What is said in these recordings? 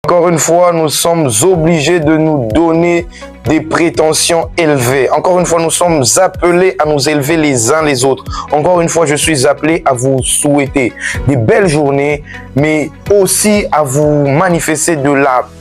Encore une fois, nous sommes obligés de nous donner des prétentions élevées. Encore une fois, nous sommes appelés à nous élever les uns les autres. Encore une fois, je suis appelé à vous souhaiter des belles journées, mais aussi à vous manifester de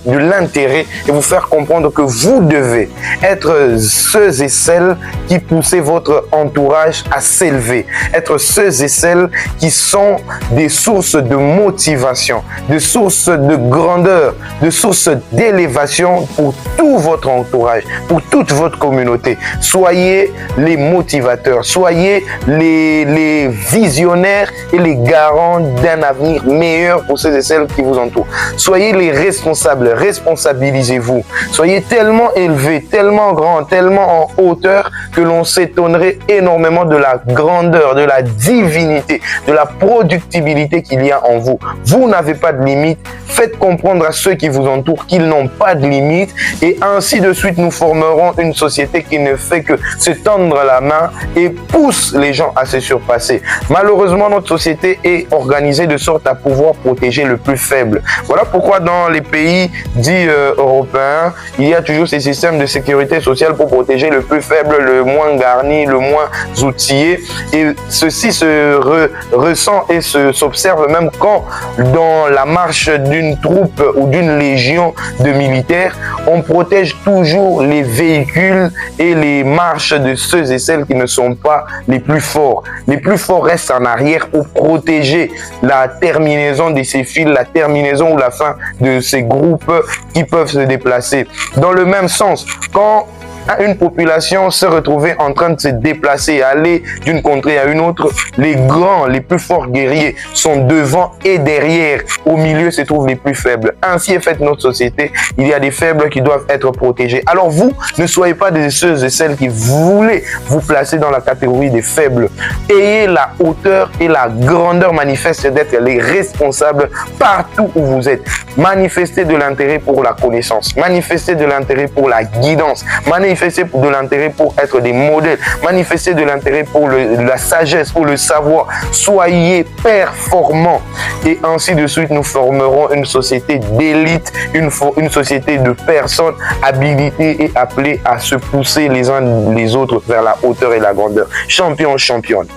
l'intérêt et vous faire comprendre que vous devez être ceux et celles qui poussez votre entourage à s'élever. Être ceux et celles qui sont des sources de motivation, des sources de grandeur, des sources d'élévation pour tout votre entourage, pour toute votre communauté. Soyez les motivateurs, soyez les visionnaires et les garants d'un avenir meilleur pour ceux et celles qui vous entourent. Soyez les responsables, responsabilisez-vous. Soyez tellement élevés, tellement grands, tellement en hauteur que l'on s'étonnerait énormément de la grandeur, de la divinité, de la productibilité qu'il y a en vous. Vous n'avez pas de limite. Faites comprendre à ceux qui vous entourent qu'ils n'ont pas de limite et ainsi de suite nous formerons une société qui ne fait que se tendre la main et pousse les gens à se surpasser. Malheureusement, notre société est organisée de sorte à pouvoir protéger le plus faible. Voilà pourquoi dans les pays dits européens, il y a toujours ces systèmes de sécurité sociale pour protéger le plus faible, le moins garni, le moins outillé. Et ceci se ressent et s'observe même quand dans la marche d'une troupe ou d'une légion de militaires, on protège toujours les véhicules et les marches de ceux et celles qui ne sont pas les plus forts. Les plus forts restent en arrière pour protéger la terminaison de ces fils, la terminaison ou la fin de ces groupes qui peuvent se déplacer. Dans le même sens, quand une population se retrouvait en train de se déplacer, aller d'une contrée à une autre, les grands, les plus forts guerriers sont devant et derrière. Au milieu se trouvent les plus faibles. Ainsi est faite notre société. Il y a des faibles qui doivent être protégés. Alors vous, ne soyez pas de ceux et celles qui voulaient vous placer dans la catégorie des faibles. Ayez la hauteur et la grandeur manifeste d'être les responsables partout où vous êtes. Manifestez de l'intérêt pour la connaissance. Manifestez de l'intérêt pour la guidance. Manifestez de l'intérêt pour être des modèles, manifestez de l'intérêt pour la sagesse, pour le savoir, soyez performants et ainsi de suite nous formerons une société d'élite, une société de personnes habilitées et appelées à se pousser les uns les autres vers la hauteur et la grandeur. Champion, championne.